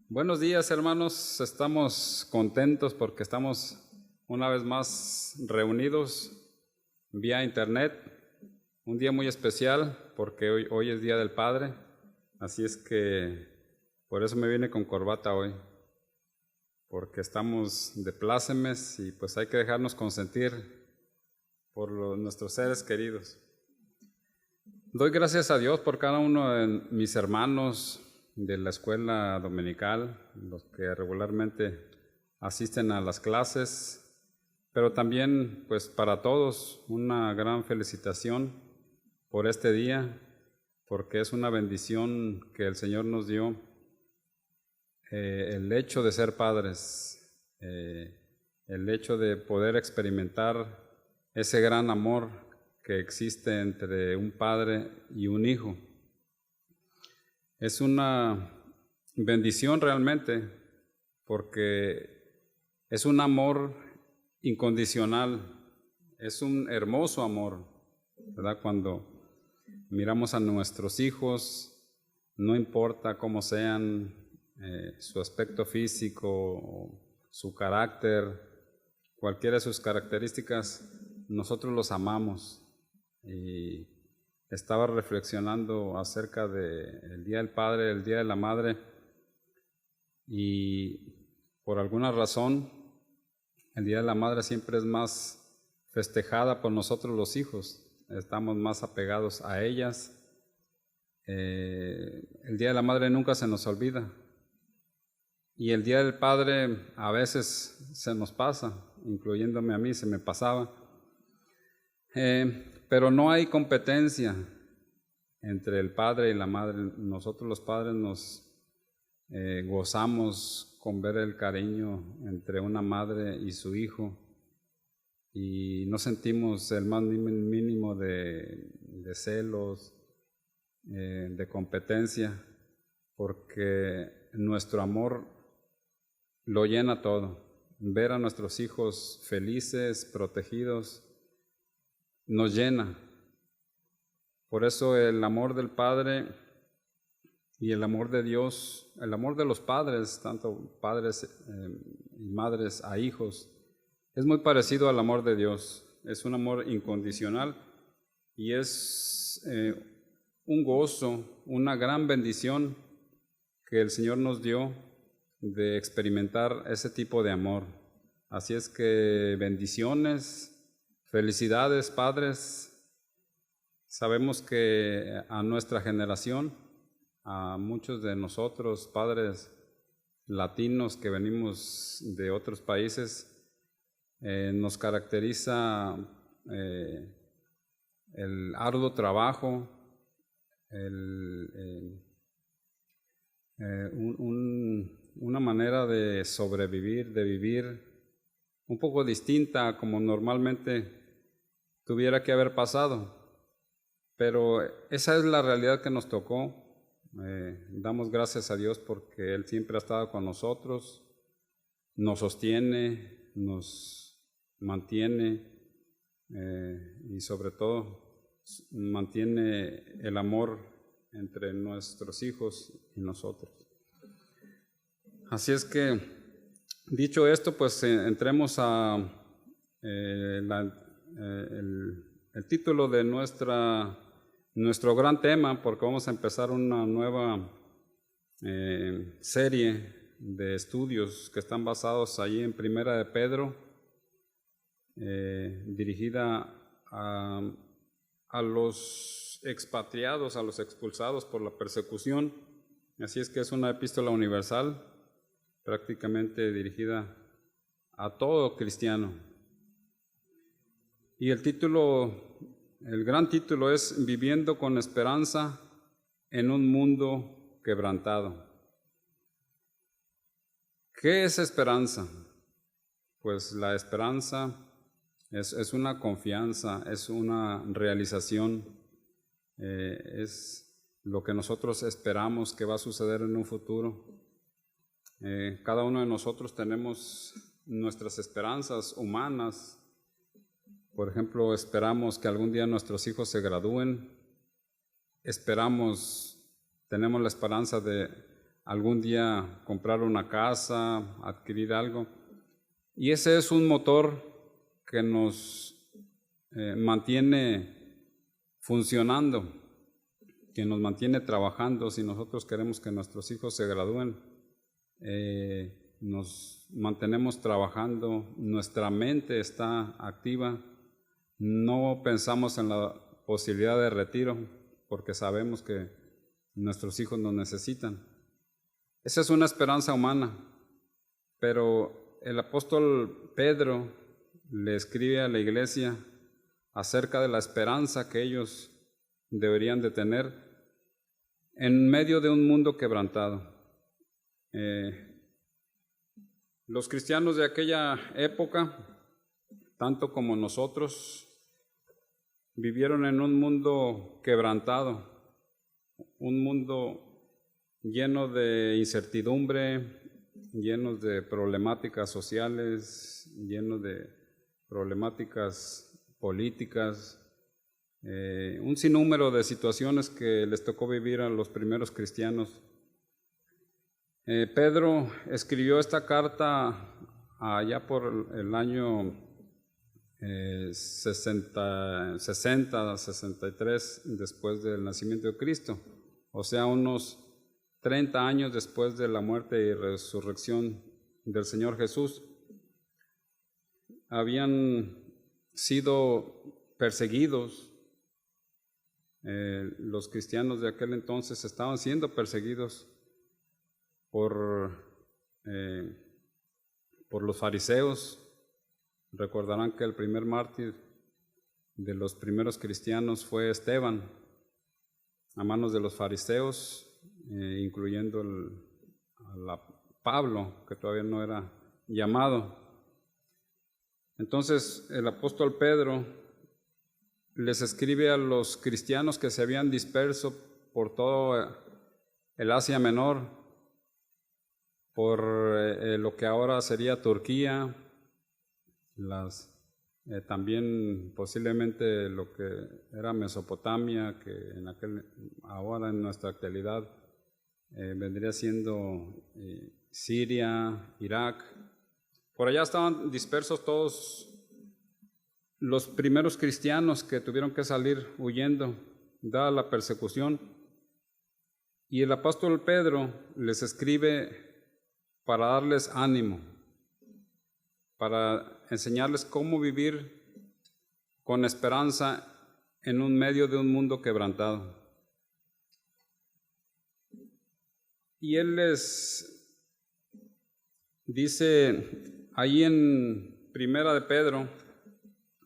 Buenos días, hermanos. Estamos contentos porque estamos una vez más reunidos vía internet. Un día muy especial porque hoy es Día del Padre. Así es que por eso me vine con corbata hoy, porque estamos de plácemes y pues hay que dejarnos consentir por nuestros seres queridos. Doy gracias a Dios por cada uno de mis hermanos de la escuela dominical, los que regularmente asisten a las clases, pero también pues para todos una gran felicitación por este día, porque es una bendición que el Señor nos dio, el hecho de ser padres, el hecho de poder experimentar ese gran amor que existe entre un padre y un hijo. Es una bendición realmente, porque es un amor incondicional, es un hermoso amor, ¿verdad? Cuando miramos a nuestros hijos, no importa cómo sean, su aspecto físico, su carácter, cualquiera de sus características, nosotros los amamos. Y estaba reflexionando acerca del Día del Padre, el Día de la Madre, y por alguna razón el Día de la Madre siempre es más festejada por nosotros los hijos, estamos más apegados a ellas. El Día de la Madre nunca se nos olvida, y el Día del Padre a veces se nos pasa, incluyéndome a mí, se me pasaba. Pero no hay competencia entre el padre y la madre. Nosotros los padres nos gozamos con ver el cariño entre una madre y su hijo, y no sentimos el más mínimo de celos, de competencia, porque nuestro amor lo llena todo. Ver a nuestros hijos felices, protegidos, nos llena. Por eso el amor del Padre y el amor de Dios, el amor de los padres, tanto padres y madres a hijos, es muy parecido al amor de Dios. Es un amor incondicional y es un gozo, una gran bendición que el Señor nos dio de experimentar ese tipo de amor. Así es que bendiciones, felicidades, padres. Sabemos que a nuestra generación, a muchos de nosotros, padres latinos que venimos de otros países, nos caracteriza el arduo trabajo, una manera de sobrevivir, de vivir un poco distinta como normalmente tuviera que haber pasado. Pero esa es la realidad que nos tocó. Damos gracias a Dios porque Él siempre ha estado con nosotros, nos sostiene, nos mantiene y sobre todo mantiene el amor entre nuestros hijos y nosotros. Así es que, dicho esto, pues entremos a el título de nuestro gran tema, porque vamos a empezar una nueva serie de estudios que están basados allí en Primera de Pedro, dirigida a los expatriados, a los expulsados por la persecución. Así es que es una epístola universal, prácticamente dirigida a todo cristiano. Y el gran título es Viviendo con esperanza en un mundo quebrantado. ¿Qué es esperanza? Pues la esperanza es una confianza, es una realización, es lo que nosotros esperamos que va a suceder en un futuro. Cada uno de nosotros tenemos nuestras esperanzas humanas. Por ejemplo, esperamos que algún día nuestros hijos se gradúen, tenemos la esperanza de algún día comprar una casa, adquirir algo. Y ese es un motor que nos mantiene funcionando, que nos mantiene trabajando. Si nosotros queremos que nuestros hijos se gradúen, nos mantenemos trabajando, nuestra mente está activa, no pensamos en la posibilidad de retiro porque sabemos que nuestros hijos nos necesitan. Esa es una esperanza humana, pero el apóstol Pedro le escribe a la iglesia acerca de la esperanza que ellos deberían de tener en medio de un mundo quebrantado. Los cristianos de aquella época, tanto como nosotros, vivieron en un mundo quebrantado, un mundo lleno de incertidumbre, lleno de problemáticas sociales, lleno de problemáticas políticas, un sinnúmero de situaciones que les tocó vivir a los primeros cristianos. Pedro escribió esta carta allá por el año 63 después del nacimiento de Cristo, o sea, unos 30 años después de la muerte y resurrección del Señor Jesús. Habían sido perseguidos, los cristianos de aquel entonces estaban siendo perseguidos por los fariseos. Recordarán que el primer mártir de los primeros cristianos fue Esteban, a manos de los fariseos, incluyendo a Pablo, que todavía no era llamado. Entonces el apóstol Pedro les escribe a los cristianos que se habían disperso por todo el Asia Menor, por lo que ahora sería Turquía, también posiblemente lo que era Mesopotamia, que ahora en nuestra actualidad vendría siendo Siria, Irak. Por allá estaban dispersos todos los primeros cristianos que tuvieron que salir huyendo, dada la persecución. Y el apóstol Pedro les escribe para darles ánimo, para enseñarles cómo vivir con esperanza en un medio de un mundo quebrantado. Y él les dice ahí en Primera de Pedro,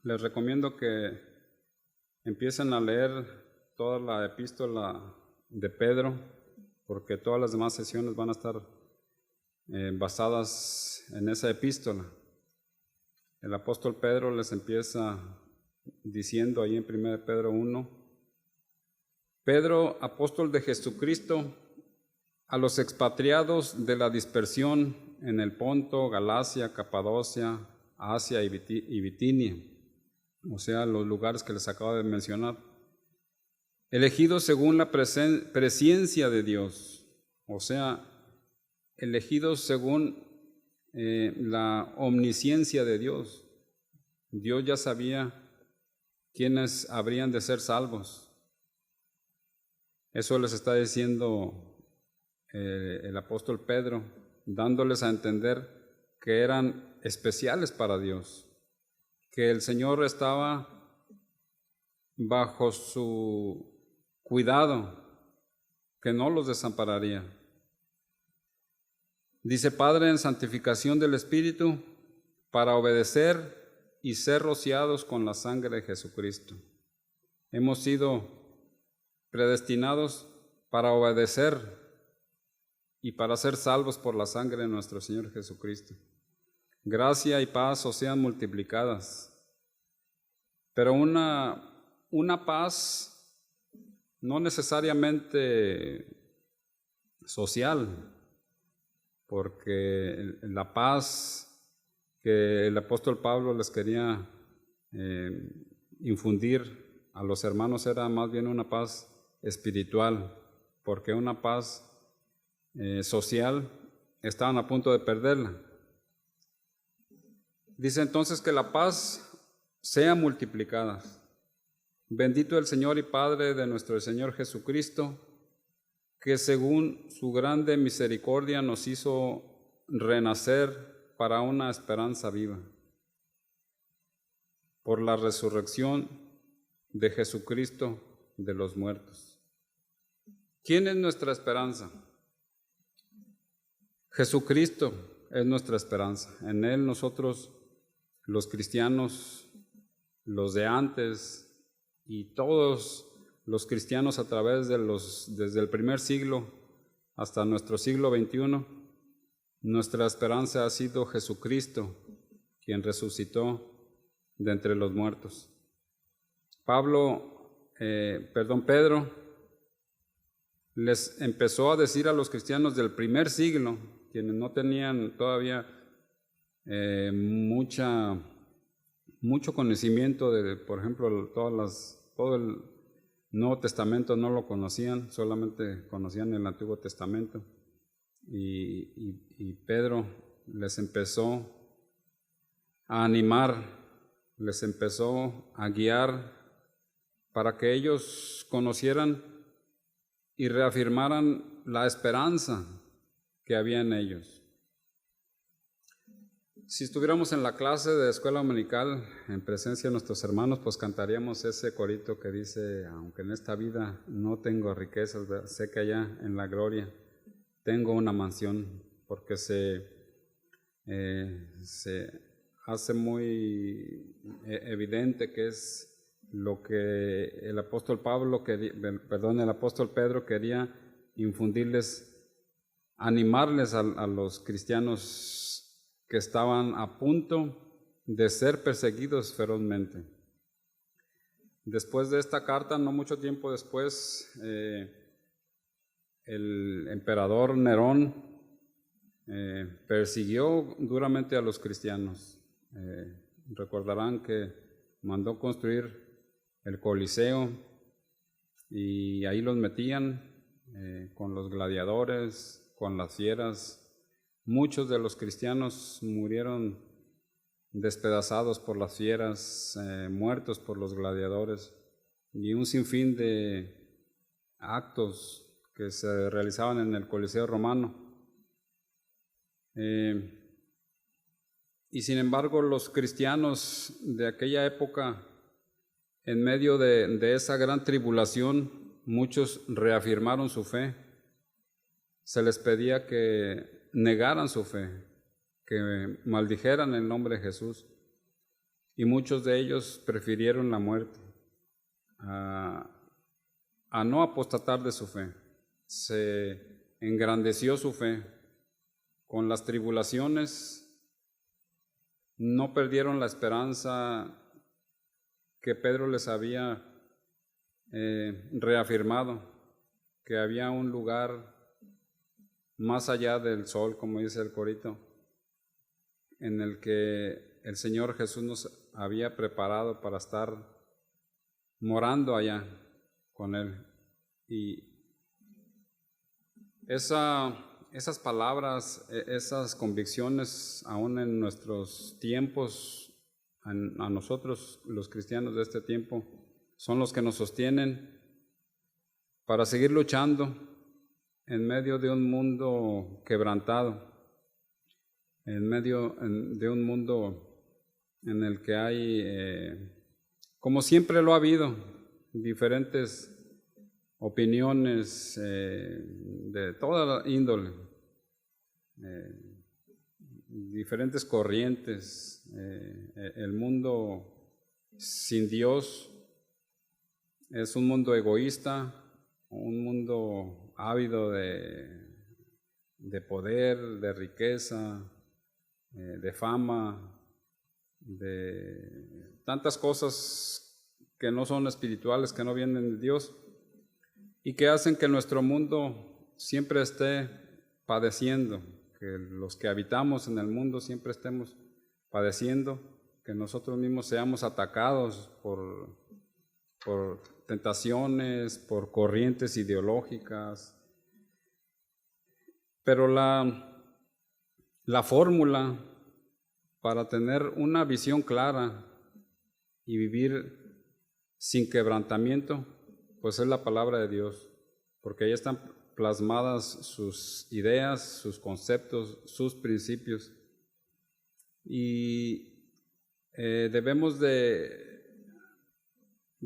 les recomiendo que empiecen a leer toda la epístola de Pedro, porque todas las demás sesiones van a estar basadas en esa epístola. El apóstol Pedro les empieza diciendo ahí en 1 Pedro 1, Pedro, apóstol de Jesucristo, a los expatriados de la dispersión en el Ponto, Galacia, Capadocia, Asia y Bitinia, o sea, los lugares que les acabo de mencionar, elegidos según la presciencia de Dios, o sea, elegidos según la omnisciencia de Dios. Dios ya sabía quiénes habrían de ser salvos. Eso les está diciendo el apóstol Pedro, dándoles a entender que eran especiales para Dios, que el Señor estaba bajo su cuidado, que no los desampararía. Dice, Padre, en santificación del Espíritu, para obedecer y ser rociados con la sangre de Jesucristo. Hemos sido predestinados para obedecer y para ser salvos por la sangre de nuestro Señor Jesucristo. Gracia y paz os sean multiplicadas. Pero una paz no necesariamente social, porque la paz que el apóstol Pablo les quería infundir a los hermanos era más bien una paz espiritual, porque una paz social, estaban a punto de perderla. Dice entonces que la paz sea multiplicada. Bendito el Señor y Padre de nuestro Señor Jesucristo, que según su grande misericordia nos hizo renacer para una esperanza viva, por la resurrección de Jesucristo de los muertos. ¿Quién es nuestra esperanza? Jesucristo es nuestra esperanza. En Él nosotros, los cristianos, los de antes y todos los cristianos a través de desde el primer siglo hasta nuestro siglo XXI, nuestra esperanza ha sido Jesucristo, quien resucitó de entre los muertos. Pedro les empezó a decir a los cristianos del primer siglo, quienes no tenían todavía mucho conocimiento de, por ejemplo, todo el Nuevo Testamento no lo conocían, solamente conocían el Antiguo Testamento. Y Pedro les empezó a animar, les empezó a guiar para que ellos conocieran y reafirmaran la esperanza que había en ellos. Si estuviéramos en la clase de escuela dominical en presencia de nuestros hermanos, pues cantaríamos ese corito que dice: aunque en esta vida no tengo riquezas, sé que allá en la gloria tengo una mansión, porque se hace muy evidente que es lo que el apóstol Pedro quería infundirles, animarles a los cristianos que estaban a punto de ser perseguidos ferozmente. Después de esta carta, no mucho tiempo después, el emperador Nerón persiguió duramente a los cristianos. Recordarán que mandó construir el Coliseo y ahí los metían con los gladiadores, con las fieras. Muchos de los cristianos murieron despedazados por las fieras, muertos por los gladiadores, y un sinfín de actos que se realizaban en el Coliseo romano. Y sin embargo, los cristianos de aquella época, en medio de esa gran tribulación, muchos reafirmaron su fe. Se les pedía que negaran su fe, que maldijeran el nombre de Jesús, y muchos de ellos prefirieron la muerte a no apostatar de su fe. Se engrandeció su fe. Con las tribulaciones no perdieron la esperanza que Pedro les había reafirmado, que había un lugar más allá del sol, como dice el corito, en el que el Señor Jesús nos había preparado para estar morando allá con Él. Y esas palabras, esas convicciones, aún en nuestros tiempos, a nosotros los cristianos de este tiempo, son los que nos sostienen para seguir luchando en medio de un mundo quebrantado, en medio de un mundo en el que hay, como siempre lo ha habido, diferentes opiniones de toda índole, diferentes corrientes. El mundo sin Dios es un mundo egoísta, un mundo ávido de poder, de riqueza, de fama, de tantas cosas que no son espirituales, que no vienen de Dios, y que hacen que nuestro mundo siempre esté padeciendo, que los que habitamos en el mundo siempre estemos padeciendo, que nosotros mismos seamos atacados por tentaciones, por corrientes ideológicas, Pero la fórmula para tener una visión clara y vivir sin quebrantamiento, pues es la palabra de Dios, porque ahí están plasmadas sus ideas, sus conceptos, sus principios, y debemos de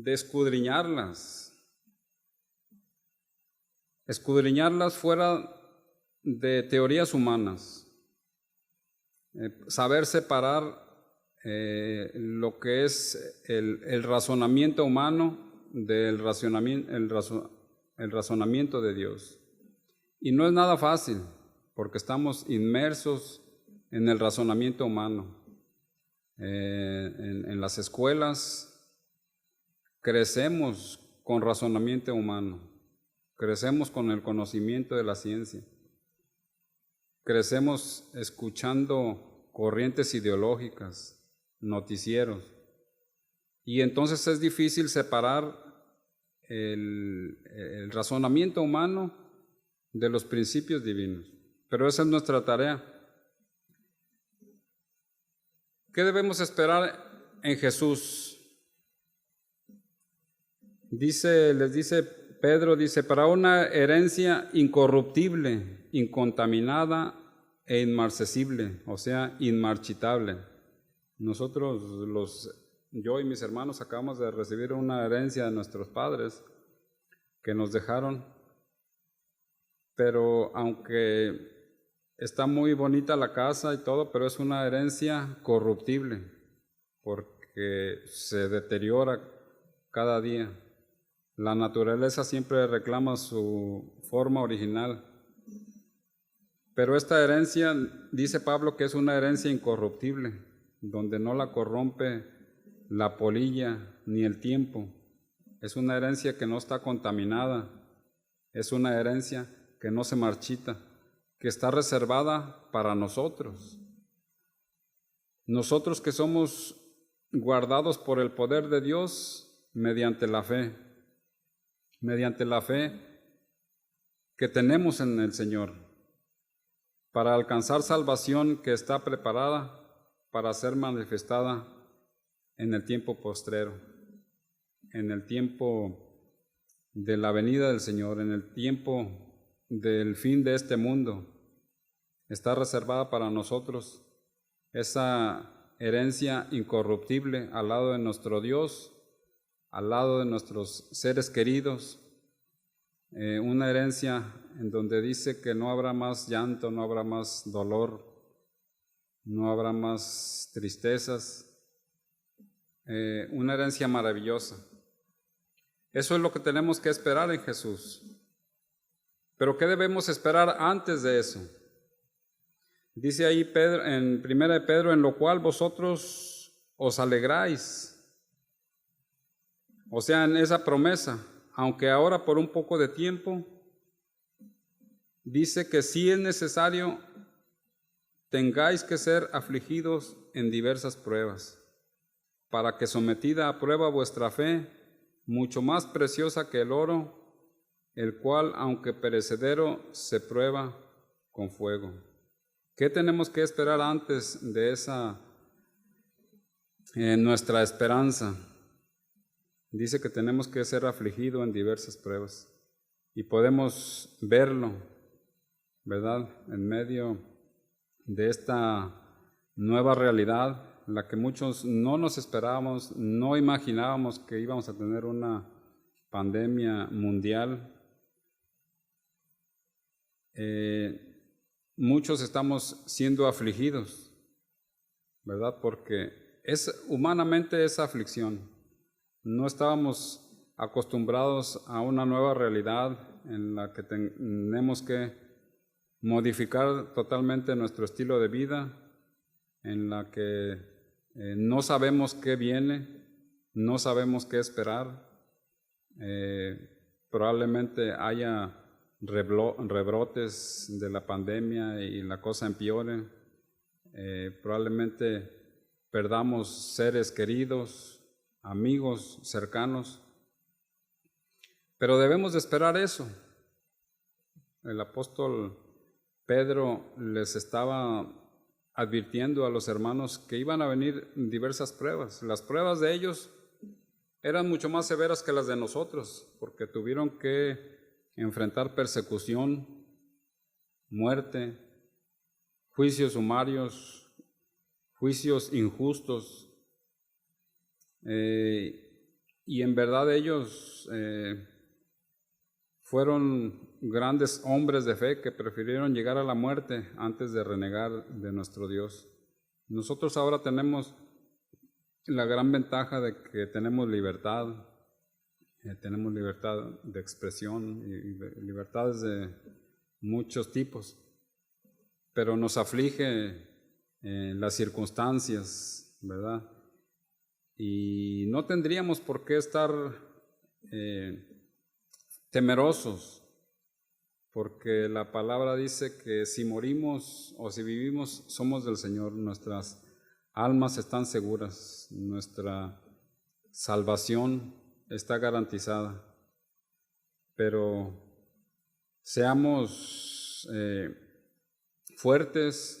escudriñarlas fuera de teorías humanas, saber separar lo que es el razonamiento humano del razonamiento de Dios. Y no es nada fácil, porque estamos inmersos en el razonamiento humano. En las escuelas crecemos con razonamiento humano, crecemos con el conocimiento de la ciencia, crecemos escuchando corrientes ideológicas, noticieros, y entonces es difícil separar el razonamiento humano de los principios divinos. Pero esa es nuestra tarea. ¿Qué debemos esperar en Jesús? Les dice Pedro, para una herencia incorruptible, incontaminada e inmarcesible, o sea, inmarchitable. Yo y mis hermanos acabamos de recibir una herencia de nuestros padres que nos dejaron, pero aunque está muy bonita la casa y todo, pero es una herencia corruptible, porque se deteriora cada día. La naturaleza siempre reclama su forma original. Pero esta herencia, dice Pablo, que es una herencia incorruptible, donde no la corrompe la polilla ni el tiempo. Es una herencia que no está contaminada, es una herencia que no se marchita, que está reservada para nosotros. Nosotros que somos guardados por el poder de Dios mediante la fe que tenemos en el Señor, para alcanzar salvación que está preparada para ser manifestada en el tiempo postrero, en el tiempo de la venida del Señor, en el tiempo del fin de este mundo. Está reservada para nosotros esa herencia incorruptible al lado de nuestro Dios, al lado de nuestros seres queridos, una herencia en donde dice que no habrá más llanto, no habrá más dolor, no habrá más tristezas, una herencia maravillosa. Eso es lo que tenemos que esperar en Jesús. Pero ¿qué debemos esperar antes de eso? Dice ahí Pedro, en 1 Pedro, en lo cual vosotros os alegráis. O sea, en esa promesa, aunque ahora por un poco de tiempo, dice que sí es necesario tengáis que ser afligidos en diversas pruebas, para que sometida a prueba vuestra fe, mucho más preciosa que el oro, el cual, aunque perecedero, se prueba con fuego. ¿Qué tenemos que esperar antes de esa nuestra esperanza? Dice que tenemos que ser afligidos en diversas pruebas y podemos verlo, ¿verdad? En medio de esta nueva realidad, la que muchos no nos esperábamos, no imaginábamos que íbamos a tener una pandemia mundial. Muchos estamos siendo afligidos, ¿verdad? Porque humanamente es aflicción. No estábamos acostumbrados a una nueva realidad en la que tenemos que modificar totalmente nuestro estilo de vida, en la que no sabemos qué viene, no sabemos qué esperar. Probablemente haya rebrotes de la pandemia y la cosa empeore. Probablemente perdamos seres queridos, amigos cercanos, pero debemos de esperar eso. El apóstol Pedro les estaba advirtiendo a los hermanos que iban a venir diversas pruebas. Las pruebas de ellos eran mucho más severas que las de nosotros, porque tuvieron que enfrentar persecución, muerte, juicios sumarios, juicios injustos, y en verdad ellos fueron grandes hombres de fe que prefirieron llegar a la muerte antes de renegar de nuestro Dios. Nosotros ahora tenemos la gran ventaja de que tenemos libertad de expresión y libertades de muchos tipos, pero nos aflige las circunstancias, ¿verdad? Y no tendríamos por qué estar temerosos, porque la palabra dice que si morimos o si vivimos, somos del Señor. Nuestras almas están seguras, nuestra salvación está garantizada. Pero seamos fuertes,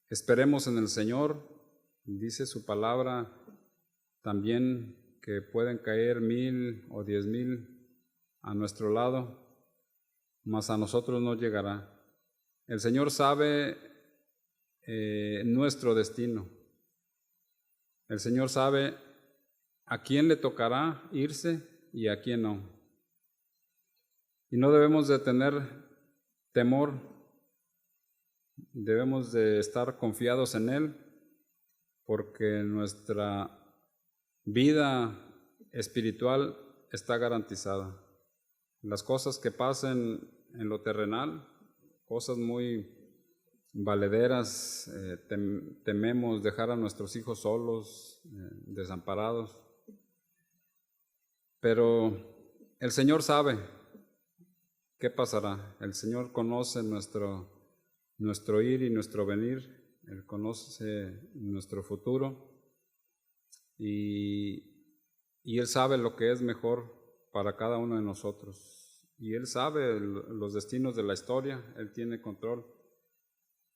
esperemos en el Señor. Dice su palabra también que pueden caer 1000 o 10,000 a nuestro lado, mas a nosotros no llegará. El Señor sabe nuestro destino. El Señor sabe a quién le tocará irse y a quién no. Y no debemos de tener temor, debemos de estar confiados en Él, porque nuestra vida espiritual está garantizada. Las cosas que pasen en lo terrenal, cosas muy valederas, tememos dejar a nuestros hijos solos, desamparados, pero el Señor sabe qué pasará. El Señor conoce nuestro ir y nuestro venir, Él conoce nuestro futuro y Él sabe lo que es mejor para cada uno de nosotros. Y Él sabe los destinos de la historia, Él tiene control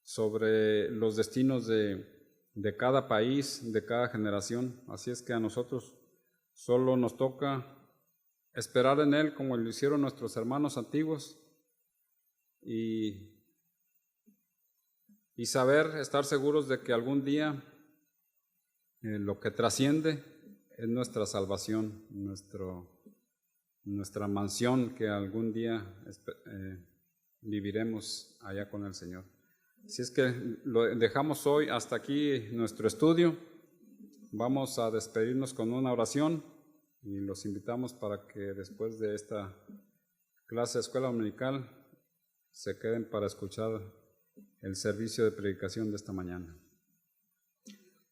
sobre los destinos de cada país, de cada generación. Así es que a nosotros solo nos toca esperar en Él como lo hicieron nuestros hermanos antiguos y saber, estar seguros de que algún día lo que trasciende es nuestra salvación, nuestra mansión que algún día viviremos allá con el Señor. Así es que lo dejamos hoy hasta aquí nuestro estudio. Vamos a despedirnos con una oración y los invitamos para que después de esta clase de escuela dominical se queden para escuchar el servicio de predicación de esta mañana.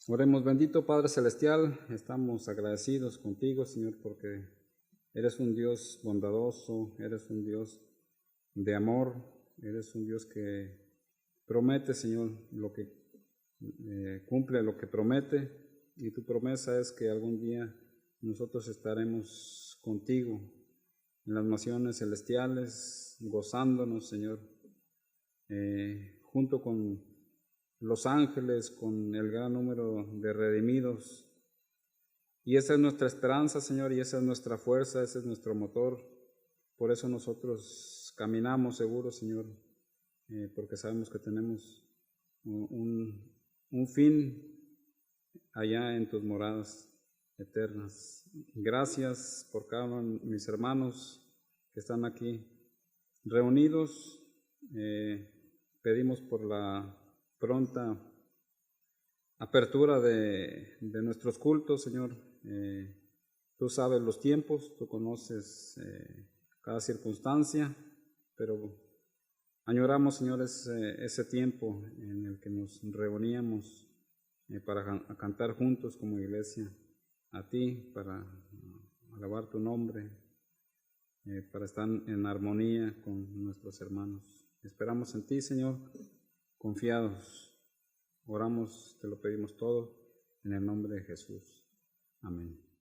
Oremos. Bendito Padre Celestial, estamos agradecidos contigo, Señor, porque eres un Dios bondadoso, eres un Dios de amor, eres un Dios que promete, Señor, lo que cumple lo que promete, y tu promesa es que algún día nosotros estaremos contigo en las naciones celestiales, gozándonos, Señor, junto con los ángeles, con el gran número de redimidos. Y esa es nuestra esperanza, Señor, y esa es nuestra fuerza, ese es nuestro motor. Por eso nosotros caminamos seguros, Señor, porque sabemos que tenemos un fin allá en tus moradas eternas. Gracias por cada uno de mis hermanos que están aquí reunidos. Pedimos por la pronta apertura de nuestros cultos, Señor. Tú sabes los tiempos, tú conoces cada circunstancia, pero añoramos, Señor, ese tiempo en el que nos reuníamos para cantar juntos como iglesia a ti, para alabar tu nombre, para estar en armonía con nuestros hermanos. Esperamos en ti, Señor, confiados. Oramos, te lo pedimos todo en el nombre de Jesús. Amén.